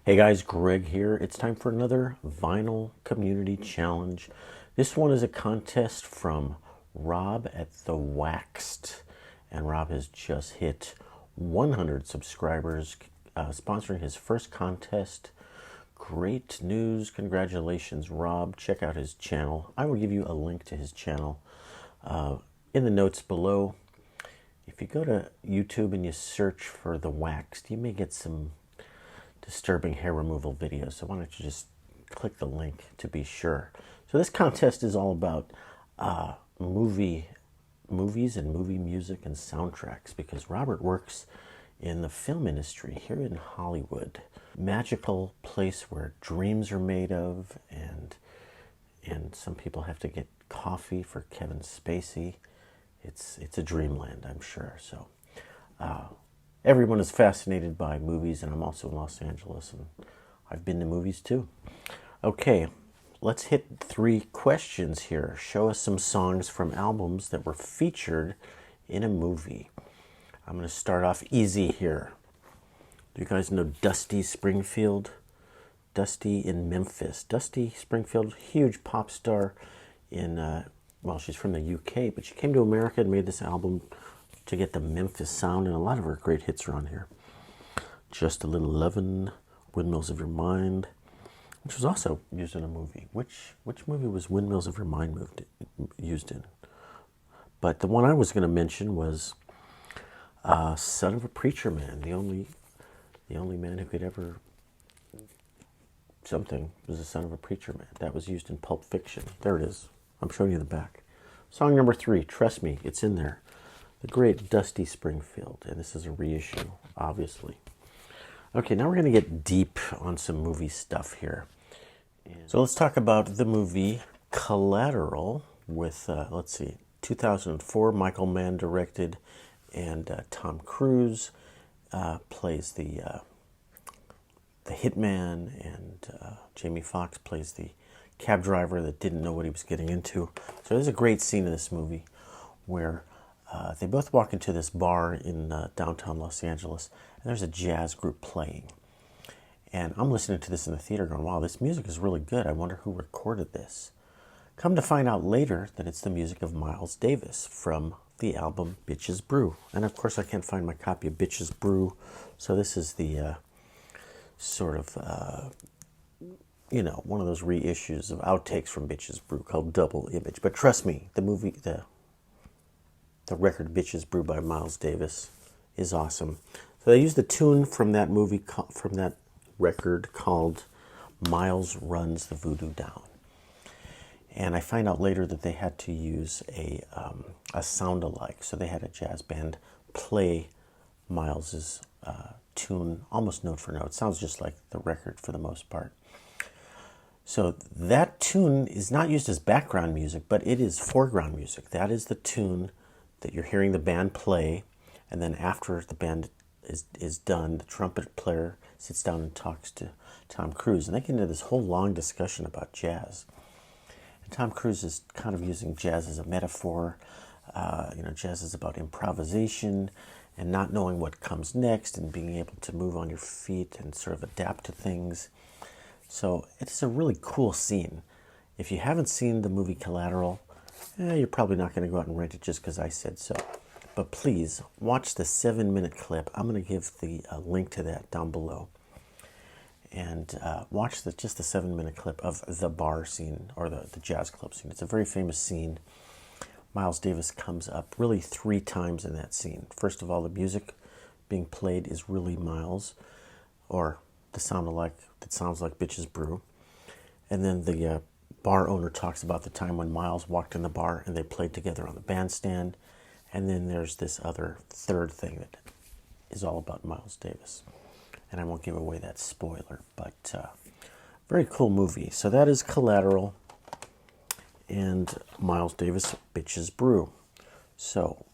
Hey guys, Greg here. It's time for another Vinyl Community Challenge. This one is a contest from Rob at The Waxed. And Rob has just hit 100 subscribers, sponsoring his first contest. Great news. Congratulations, Rob. Check out his channel. I will give you a link to his channel in the notes below. If you go to YouTube and you search for The Waxed, you may get some disturbing hair removal videos, so why don't you just click the link to be sure. So this contest is all about movies and movie music and soundtracks, because Robert works in the film industry here in Hollywood. Magical place where dreams are made of, and some people have to get coffee for Kevin Spacey. It's a dreamland, I'm sure. So everyone is fascinated by movies, and I'm also in Los Angeles, and I've been to movies too. Okay, let's hit 3 questions here. Show us some songs from albums that were featured in a movie. I'm going to start off easy here. Do you guys know Dusty Springfield? Dusty in Memphis. Dusty Springfield, huge pop star in, well, she's from the UK, but she came to America and made this album to get the Memphis sound, and a lot of her great hits are on here. Just a Little Lovin', Windmills of Your Mind, which was also used in a movie. Which movie was Windmills of Your Mind used in? But the one I was going to mention was Son of a Preacher Man. The only man who could ever something was the son of a preacher man. That was used in Pulp Fiction. There it is. I'm showing you the back. Song number 3, Trust Me, it's in there. The great Dusty Springfield, and this is a reissue, obviously. Okay, now we're going to get deep on some movie stuff here. So let's talk about the movie Collateral with, let's see, 2004, Michael Mann directed, and Tom Cruise plays the hitman, and Jamie Foxx plays the cab driver that didn't know what he was getting into. So there's a great scene in this movie where they both walk into this bar in downtown Los Angeles, and there's a jazz group playing. And I'm listening to this in the theater going, wow, this music is really good. I wonder who recorded this. Come to find out later that it's the music of Miles Davis from the album Bitches Brew. And of course I can't find my copy of Bitches Brew, so this is the sort of, you know, one of those reissues of outtakes from Bitches Brew called Double Image. But trust me, the movie, the record Bitches Brew by Miles Davis is awesome. So they used the tune from that movie, from that record, called Miles Runs the Voodoo Down. And I find out later that they had to use a sound-alike. So they had a jazz band play Miles's tune almost note for note. It sounds just like the record for the most part. So that tune is not used as background music, but it is foreground music. That is the tune that you're hearing the band play, and then after the band is done, the trumpet player sits down and talks to Tom Cruise, and they get into this whole long discussion about jazz. And Tom Cruise is kind of using jazz as a metaphor. You know, jazz is about improvisation and not knowing what comes next, and being able to move on your feet and sort of adapt to things. So it's a really cool scene. If you haven't seen the movie Collateral, you're probably not going to go out and rent it just because I said so. But please, watch the 7-minute clip. I'm going to give the link to that down below. And watch just the 7-minute clip of the bar scene, or the jazz club scene. It's a very famous scene. Miles Davis comes up really 3 times in that scene. First of all, the music being played is really Miles, or the sound-alike that sounds like Bitches Brew. And then the bar owner talks about the time when Miles walked in the bar and they played together on the bandstand. And then there's this other third thing that is all about Miles Davis. And I won't give away that spoiler, but very cool movie. So that is Collateral and Miles Davis, Bitches Brew. So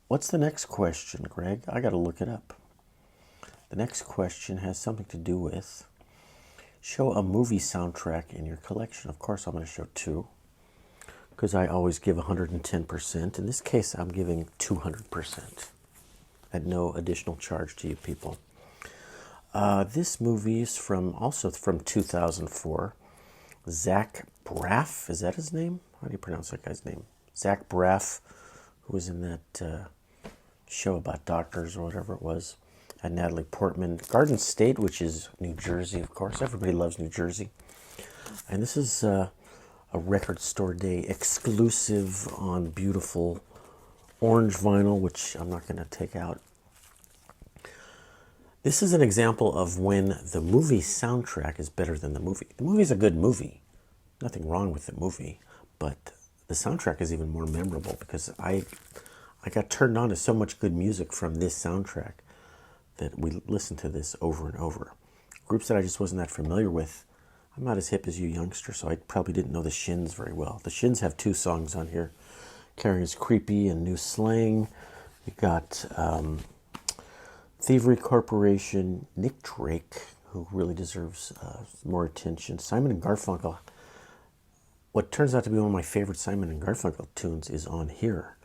what's the next question, Greg? I got to look it up. The next question has something to do with show a movie soundtrack in your collection. Of course, I'm going to show 2, because I always give 110%. In this case, I'm giving 200% at no additional charge to you people. This movie is also from 2004. Zach Braff, is that his name? How do you pronounce that guy's name? Zach Braff, who was in that show about doctors or whatever it was. And Natalie Portman. Garden State, which is New Jersey, of course. Everybody loves New Jersey. And this is a Record Store Day exclusive on beautiful orange vinyl, which I'm not going to take out. This is an example of when the movie soundtrack is better than the movie. The movie is a good movie. Nothing wrong with the movie, but the soundtrack is even more memorable because I got turned on to so much good music from this soundtrack that we listened to this over and over. Groups that I just wasn't that familiar with. I'm not as hip as you youngsters, so I probably didn't know the Shins very well. The Shins have 2 songs on here. Carrying is Creepy and New Slang. You got Thievery Corporation, Nick Drake, who really deserves more attention. Simon and Garfunkel. What turns out to be one of my favorite Simon and Garfunkel tunes is on here.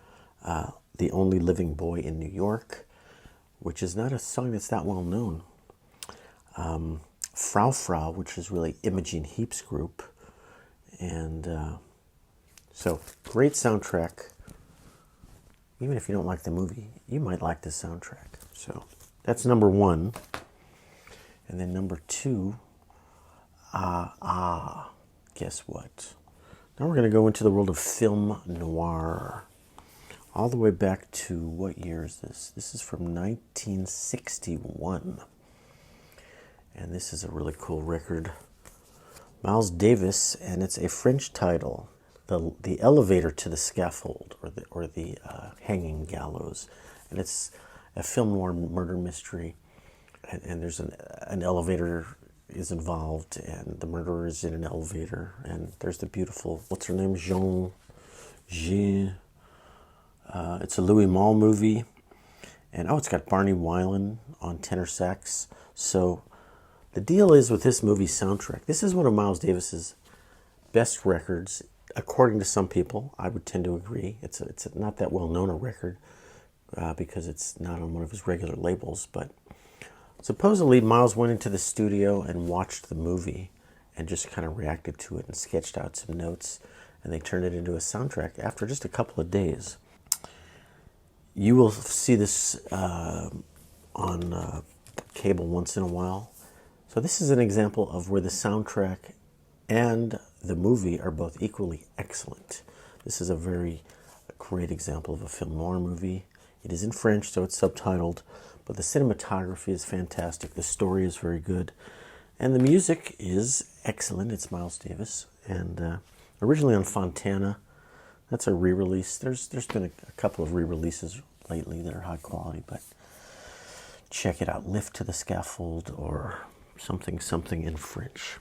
The Only Living Boy in New York, which is not a song that's that well known. Frau Frau, which is really Imogen Heap's group. And so, great soundtrack. Even if you don't like the movie, you might like the soundtrack. So, that's number 1. And then number 2, guess what? Now we're going to go into the world of film noir. All the way back to, what year is this? This is from 1961. And this is a really cool record. Miles Davis, and it's a French title. The Elevator to the Scaffold, or the Hanging Gallows. And it's a film noir murder mystery. And there's an elevator is involved, and the murderer is in an elevator. And there's the beautiful, what's her name? Jeanne. It's a Louis Malle movie. And it's got Barney Weiland on tenor sax. So the deal is with this movie soundtrack, this is one of Miles Davis's best records, according to some people. I would tend to agree. It's not that well known a record because it's not on one of his regular labels. But supposedly Miles went into the studio and watched the movie and just kind of reacted to it and sketched out some notes, and they turned it into a soundtrack after just a couple of days. You will see this on cable once in a while. So this is an example of where the soundtrack and the movie are both equally excellent. This is a very great example of a film noir movie. It is in French, so it's subtitled, but the cinematography is fantastic. The story is very good, and the music is excellent. It's Miles Davis, and originally on Fontana. That's a re-release. There's been a couple of re-releases lately that are high quality, but check it out. Lift to the Scaffold, or something in French.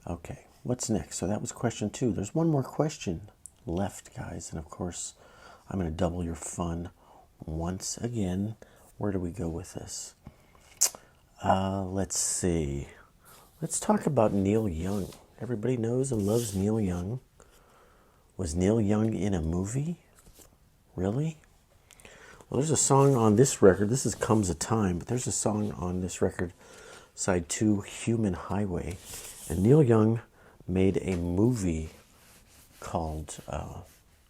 Okay, what's next? So that was question 2. There's one more question left, guys, and of course I'm going to double your fun once again. Where do we go with this? Let's see. Let's talk about Neil Young. Everybody knows and loves Neil Young. Was Neil Young in a movie? Really? Well, there's a song on this record. This is Comes a Time, but there's a song on this record, side 2, Human Highway. And Neil Young made a movie called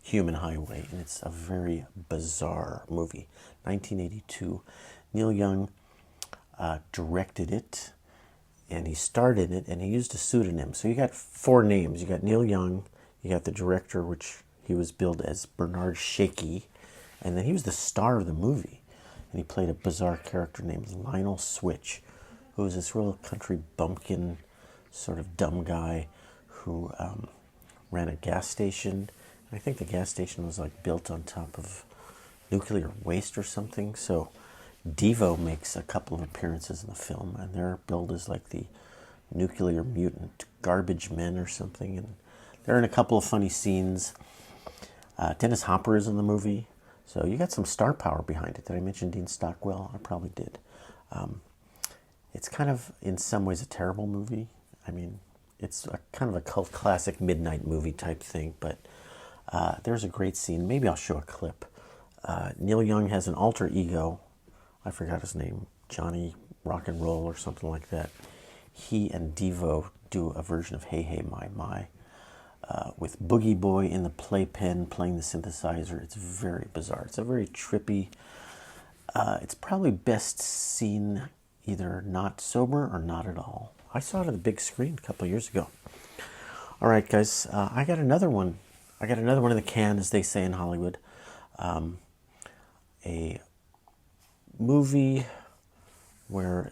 Human Highway, and it's a very bizarre movie. 1982. Neil Young directed it, and he starred in it, and he used a pseudonym. So you got 4 names. You got Neil Young, you got the director, which he was billed as Bernard Shaky, and then he was the star of the movie, and he played a bizarre character named Lionel Switch, who was this real country bumpkin, sort of dumb guy who ran a gas station. I think the gas station was like built on top of nuclear waste or something. So Devo makes a couple of appearances in the film, and they're billed as like the nuclear mutant garbage men or something. And they're in a couple of funny scenes. Dennis Hopper is in the movie. So you got some star power behind it. Did I mention Dean Stockwell? I probably did. It's kind of, in some ways, a terrible movie. I mean, it's kind of a cult classic midnight movie type thing, but there's a great scene. Maybe I'll show a clip. Neil Young has an alter ego. I forgot his name. Johnny Rock and Roll or something like that. He and Devo do a version of Hey Hey My My with Boogie Boy in the playpen playing the synthesizer. It's very bizarre. It's a very trippy. It's probably best seen either not sober or not at all. I saw it on the big screen a couple of years ago. All right, guys, I got another one. I got another one in the can, as they say in Hollywood. A movie where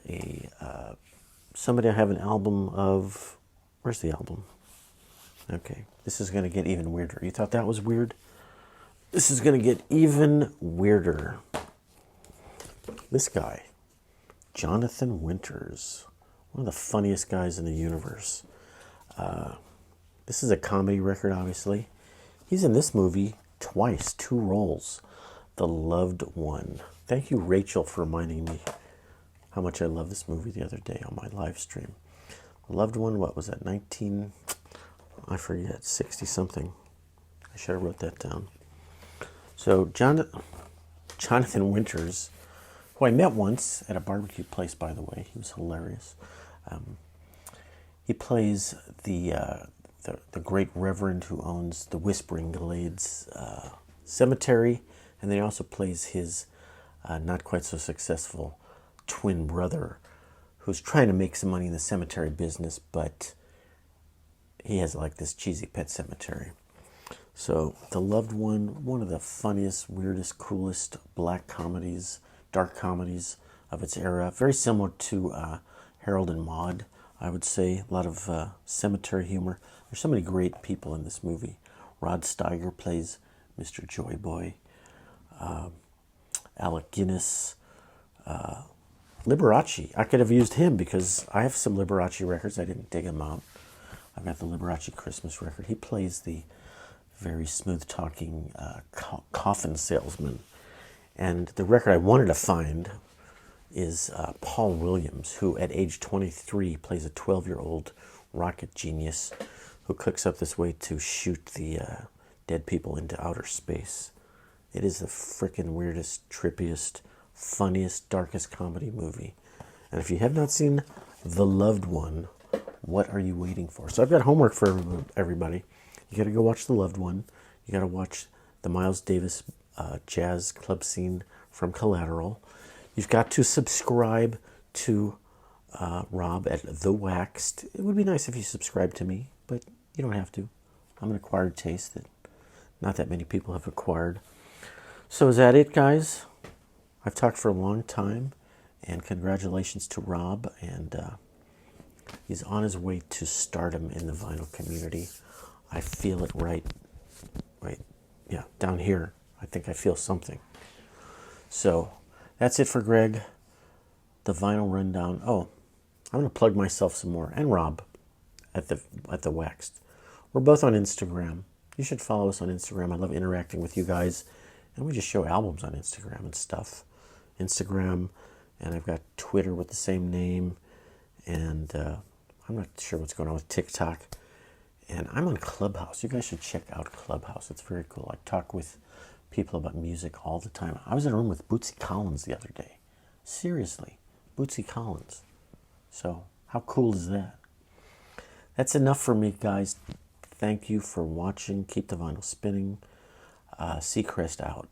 somebody I have an album of. Where's the album? Okay, this is going to get even weirder. You thought that was weird? This is going to get even weirder. This guy, Jonathan Winters, one of the funniest guys in the universe. This is a comedy record, obviously. He's in this movie twice, 2 roles. The Loved One. Thank you, Rachel, for reminding me how much I love this movie the other day on my live stream. The Loved One, what was that, I forget, 60-something. I should have wrote that down. So Jonathan Winters, who I met once at a barbecue place, by the way. He was hilarious. He plays the great reverend who owns the Whispering Glades Cemetery, and then he also plays his not quite so successful twin brother who's trying to make some money in the cemetery business, but he has like this cheesy pet cemetery. So The Loved one of the funniest, weirdest, coolest black comedies, dark comedies of its era. Very similar to Harold and Maude, I would say. A lot of cemetery humor. There's so many great people in this movie. Rod Steiger plays Mr. Joyboy. Alec Guinness. Liberace. I could have used him because I have some Liberace records. I didn't dig them out. I've got the Liberace Christmas record. He plays the very smooth-talking coffin salesman. And the record I wanted to find is Paul Williams, who at age 23 plays a 12-year-old rocket genius who cooks up this way to shoot the dead people into outer space. It is the frickin' weirdest, trippiest, funniest, darkest comedy movie. And if you have not seen The Loved One, what are you waiting for? So I've got homework for everybody. You got to go watch The Loved One. You got to watch the Miles Davis jazz club scene from Collateral. You've got to subscribe to Rob at The Waxed. It would be nice if you subscribed to me, but you don't have to. I'm an acquired taste that not that many people have acquired. So is that it, guys? I've talked for a long time, and congratulations to Rob, and he's on his way to stardom in the vinyl community. I feel it right, yeah, down here. I think I feel something. So that's it for Greg, the vinyl rundown. Oh, I'm going to plug myself some more, and Rob at the Waxed. We're both on Instagram. You should follow us on Instagram. I love interacting with you guys, and we just show albums on Instagram and stuff. Instagram, and I've got Twitter with the same name, and I'm not sure what's going on with TikTok. And I'm on Clubhouse. You guys should check out Clubhouse. It's very cool. I talk with people about music all the time. I was in a room with Bootsy Collins the other day. Seriously, Bootsy Collins. So how cool is that? That's enough for me, guys. Thank you for watching. Keep the vinyl spinning. Seacrest out.